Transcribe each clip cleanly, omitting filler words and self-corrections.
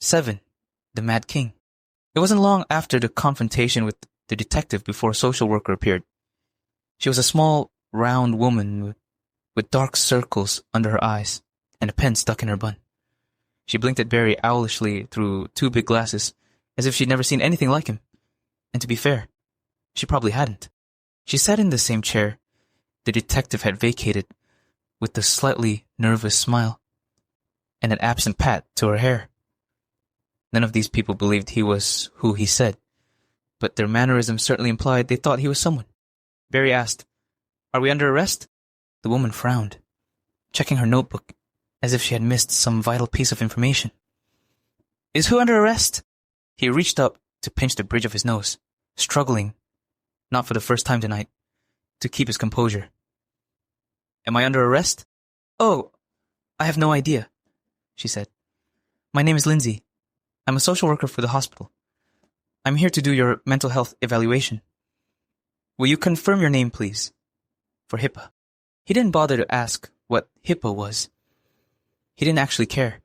7. The Mad King. It wasn't long after the confrontation with the detective before a social worker appeared. She was a small, round woman with dark circles under her eyes and a pen stuck in her bun. She blinked at BERI owlishly through 2 big glasses, as if she'd never seen anything like him. And to be fair, she probably hadn't. She sat in the same chair the detective had vacated, with a slightly nervous smile and an absent pat to her hair. None of these people believed he was who he said, but their mannerisms certainly implied they thought he was someone. BERI asked, "Are we under arrest?" The woman frowned, checking her notebook as if she had missed some vital piece of information. "Is who under arrest?" He reached up to pinch the bridge of his nose, struggling, not for the first time tonight, to keep his composure. "Am I under arrest?" "Oh, I have no idea," she said. "My name is Lindsay. I'm a social worker for the hospital. I'm here to do your mental health evaluation. Will you confirm your name, please? For HIPAA." He didn't bother to ask what HIPAA was. He didn't actually care.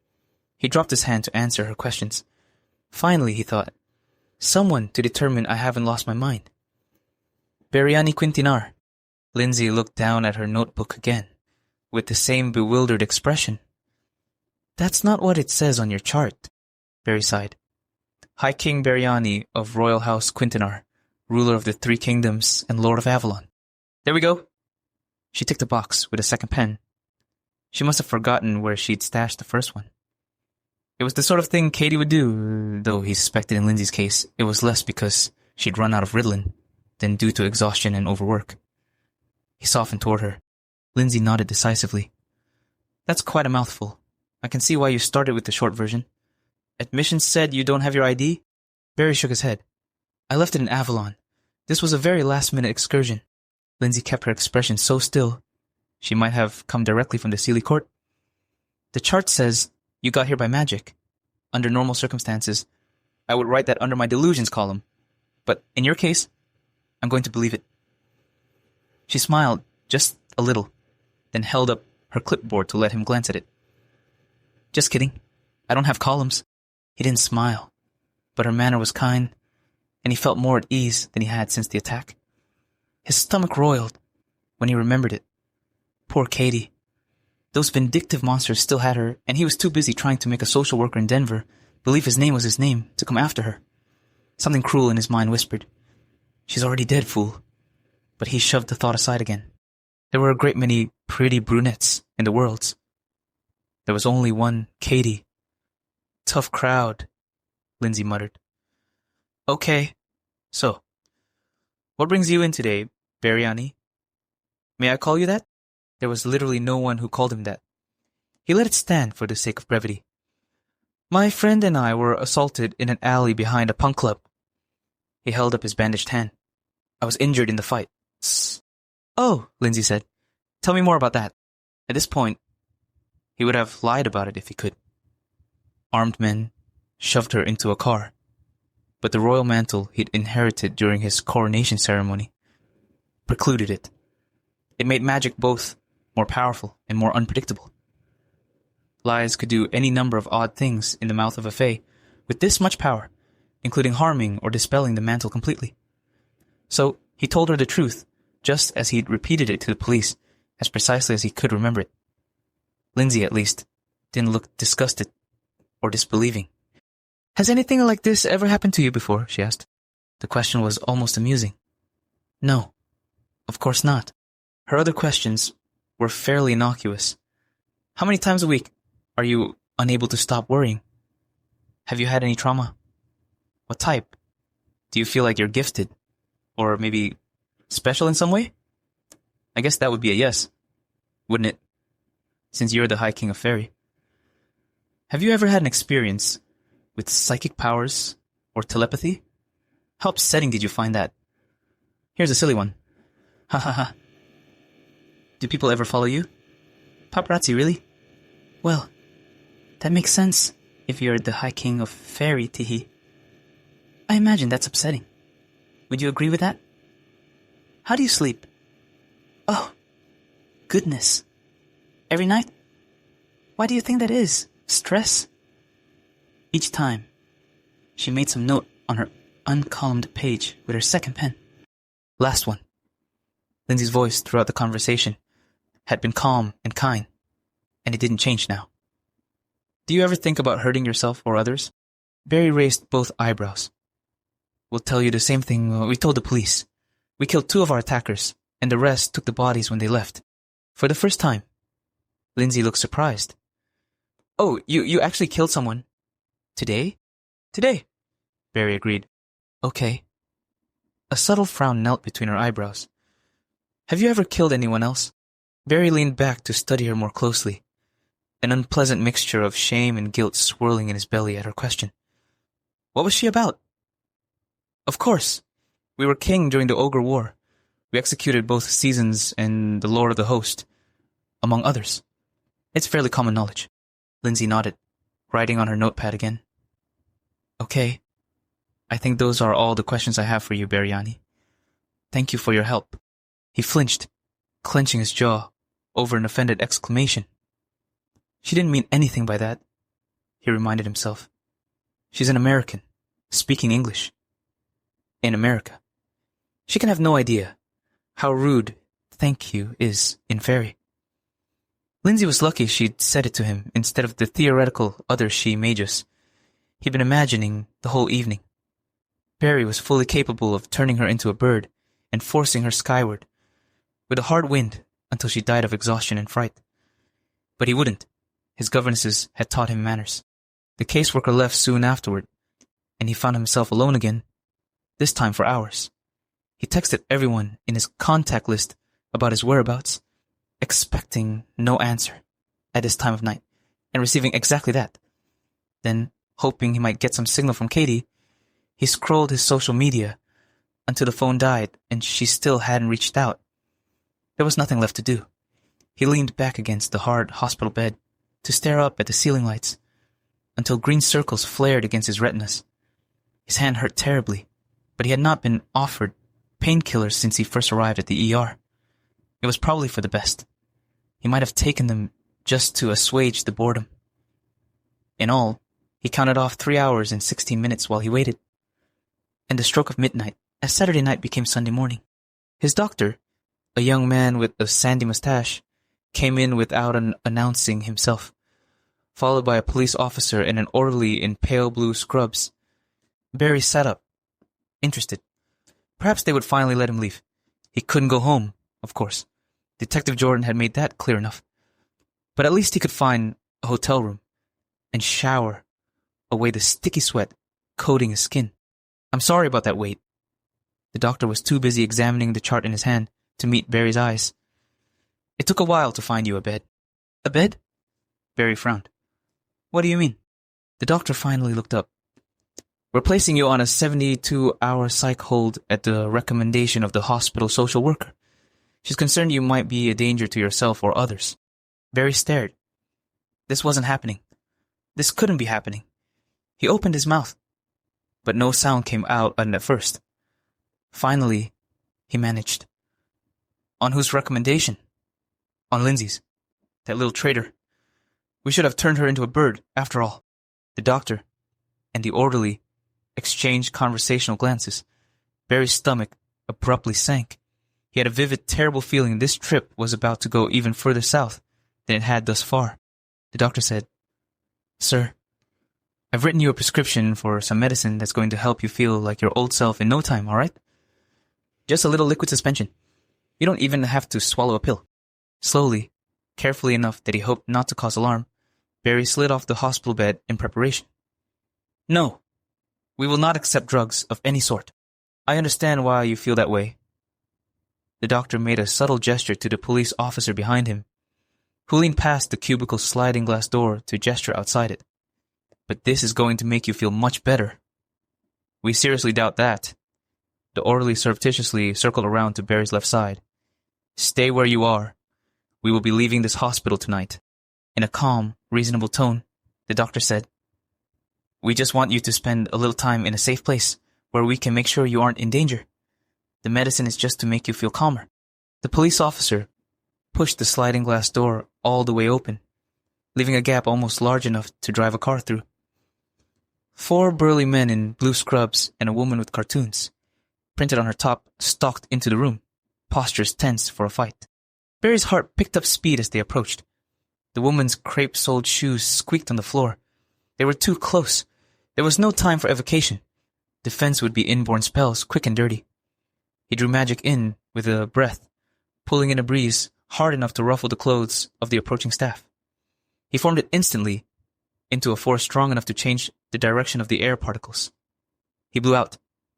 He dropped his hand to answer her questions. Finally, he thought, someone to determine I haven't lost my mind. "Beriani Quintinar." Lindsay looked down at her notebook again, with the same bewildered expression. "That's not what it says on your chart," BERI sighed. "High King Beriani of Royal House Quintinar, ruler of the 3 kingdoms and Lord of Avalon." "There we go." She ticked a box with a second pen. She must have forgotten where she'd stashed the first one. It was the sort of thing Katie would do, though he suspected in Lindsay's case it was less because she'd run out of Ritalin than due to exhaustion and overwork. He softened toward her. Lindsay nodded decisively. "That's quite a mouthful. I can see why you started with the short version. Admissions said you don't have your ID?" BERI shook his head. "I left it in Avalon. This was a very last-minute excursion." Lindsay kept her expression so still, she might have come directly from the Sealy court. "The chart says you got here by magic. Under normal circumstances, I would write that under my delusions column. But in your case, I'm going to believe it." She smiled just a little, then held up her clipboard to let him glance at it. "Just kidding. I don't have columns." He didn't smile, but her manner was kind, and he felt more at ease than he had since the attack. His stomach roiled when he remembered it. Poor Katie. Those vindictive monsters still had her, and he was too busy trying to make a social worker in Denver believe his name was his name to come after her. Something cruel in his mind whispered, "She's already dead, fool." But he shoved the thought aside again. There were a great many pretty brunettes in the worlds. There was only one Katie. "Tough crowd," Lindsay muttered. "Okay, so, what brings you in today, Beriani? May I call you that?" There was literally no one who called him that. He let it stand for the sake of brevity. "My friend and I were assaulted in an alley behind a punk club." He held up his bandaged hand. "I was injured in the fight." "Tss." "Oh," Lindsay said. "Tell me more about that." At this point, he would have lied about it if he could. Armed men shoved her into a car, but the royal mantle he'd inherited during his coronation ceremony precluded it. It made magic both more powerful and more unpredictable. Lies could do any number of odd things in the mouth of a fae with this much power, including harming or dispelling the mantle completely. So he told her the truth, just as he'd repeated it to the police, as precisely as he could remember it. Lindsay, at least, didn't look disgusted or disbelieving. "Has anything like this ever happened to you before?" she asked. The question was almost amusing. No, of course not. Her other questions were fairly innocuous. "How many times a week are you unable to stop worrying? Have you had any trauma? What type? Do you feel like you're gifted? Or maybe special in some way?" I guess that would be a yes, wouldn't it? Since you're the High King of Faerie. "Have you ever had an experience with psychic powers or telepathy? How upsetting did you find that? Here's a silly one. Ha ha ha. Do people ever follow you? Paparazzi, really? Well, that makes sense if you're the High King of Faerie, Tihi. I imagine that's upsetting. Would you agree with that? How do you sleep? Oh, goodness. Every night? Why do you think that is? Stress? Each time, she made some note on her uncolumned page with her second pen. Last one. Lindsay's voice throughout the conversation had been calm and kind, and it didn't change now. Do you ever think about hurting yourself or others? BERI raised both eyebrows. We'll tell you the same thing we told the police. We killed 2 of our attackers, and the rest took the bodies when they left. For the first time. Lindsay looked surprised. Oh, you actually killed someone? Today? Today, BERI agreed. Okay. A subtle frown knelt between her eyebrows. Have you ever killed anyone else? BERI leaned back to study her more closely, an unpleasant mixture of shame and guilt swirling in his belly at her question. What was she about? Of course. We were king during the Ogre War. We executed both Seasons and the Lord of the Host, among others. It's fairly common knowledge. Lindsay nodded, writing on her notepad again. Okay. I think those are all the questions I have for you, Beriani. Thank you for your help. He flinched, clenching his jaw over an offended exclamation. She didn't mean anything by that, he reminded himself. She's an American, speaking English. In America. She can have no idea how rude thank you is in Faerie. Lindsay was lucky she'd said it to him instead of the theoretical other she magus he'd been imagining the whole evening. BERI was fully capable of turning her into a bird and forcing her skyward with a hard wind until she died of exhaustion and fright. But he wouldn't. His governesses had taught him manners. The caseworker left soon afterward, and he found himself alone again, this time for hours. He texted everyone in his contact list about his whereabouts, expecting no answer at this time of night, and receiving exactly that. Then, hoping he might get some signal from Katie, he scrolled his social media until the phone died and she still hadn't reached out. There was nothing left to do. He leaned back against the hard hospital bed to stare up at the ceiling lights until green circles flared against his retinas. His hand hurt terribly, but he had not been offered painkillers since he first arrived at the ER. It was probably for the best. He might have taken them just to assuage the boredom. In all, he counted off 3 hours and 16 minutes while he waited. And the stroke of midnight, as Saturday night became Sunday morning. His doctor, a young man with a sandy mustache, came in without announcing himself, followed by a police officer and an orderly in pale blue scrubs. BERI sat up, interested. Perhaps they would finally let him leave. He couldn't go home, of course. Detective Jordan had made that clear enough. But at least he could find a hotel room and shower away the sticky sweat coating his skin. I'm sorry about that wait. The doctor was too busy examining the chart in his hand to meet BERI's eyes. It took a while to find you a bed. A bed? BERI frowned. What do you mean? The doctor finally looked up. We're placing you on a 72-hour psych hold at the recommendation of the hospital social worker. She's concerned you might be a danger to yourself or others. BERI stared. This wasn't happening. This couldn't be happening. He opened his mouth, but no sound came out at first. Finally, he managed. On whose recommendation? On Lindsay's. That little traitor. We should have turned her into a bird, after all. The doctor and the orderly exchanged conversational glances. BERI's stomach abruptly sank. He had a vivid, terrible feeling this trip was about to go even further south than it had thus far. The doctor said, Sir, I've written you a prescription for some medicine that's going to help you feel like your old self in no time, all right? Just a little liquid suspension. You don't even have to swallow a pill. Slowly, carefully enough that he hoped not to cause alarm, BERI slid off the hospital bed in preparation. No, we will not accept drugs of any sort. I understand why you feel that way. The doctor made a subtle gesture to the police officer behind him, who leaned past the cubicle's sliding glass door to gesture outside it. But this is going to make you feel much better. We seriously doubt that. The orderly surreptitiously circled around to BERI's left side. Stay where you are. We will be leaving this hospital tonight. In a calm, reasonable tone, the doctor said, We just want you to spend a little time in a safe place where we can make sure you aren't in danger. The medicine is just to make you feel calmer. The police officer pushed the sliding glass door all the way open, leaving a gap almost large enough to drive a car through. 4 burly men in blue scrubs and a woman with cartoons printed on her top stalked into the room, postures tense for a fight. BERI's heart picked up speed as they approached. The woman's crepe-soled shoes squeaked on the floor. They were too close. There was no time for evocation. Defense would be inborn spells, quick and dirty. He drew magic in with a breath, pulling in a breeze hard enough to ruffle the clothes of the approaching staff. He formed it instantly into a force strong enough to change the direction of the air particles. He blew out.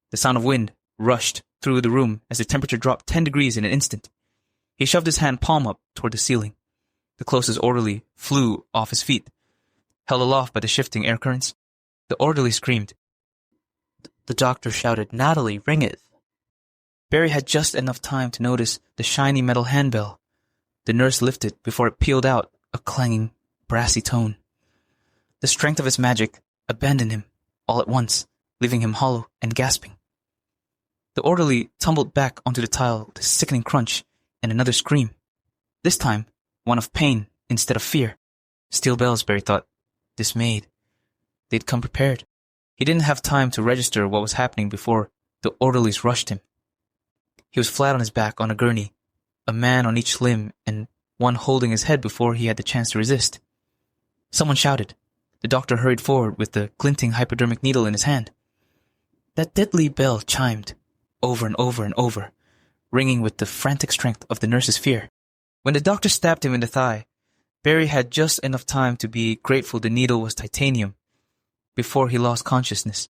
The sound of wind rushed through the room as the temperature dropped 10 degrees in an instant. He shoved his hand palm up toward the ceiling. The closest orderly flew off his feet, held aloft by the shifting air currents. The orderly screamed. The doctor shouted, "Natalie, ring it." BERI had just enough time to notice the shiny metal handbell. The nurse lifted before it pealed out a clanging, brassy tone. The strength of his magic abandoned him all at once, leaving him hollow and gasping. The orderly tumbled back onto the tile with a sickening crunch and another scream. This time, one of pain instead of fear. Steel bells, BERI thought, dismayed. They'd come prepared. He didn't have time to register what was happening before the orderlies rushed him. He was flat on his back on a gurney, a man on each limb and one holding his head before he had the chance to resist. Someone shouted. The doctor hurried forward with the glinting hypodermic needle in his hand. That deadly bell chimed, over and over and over, ringing with the frantic strength of the nurse's fear. When the doctor stabbed him in the thigh, BERI had just enough time to be grateful the needle was titanium before he lost consciousness.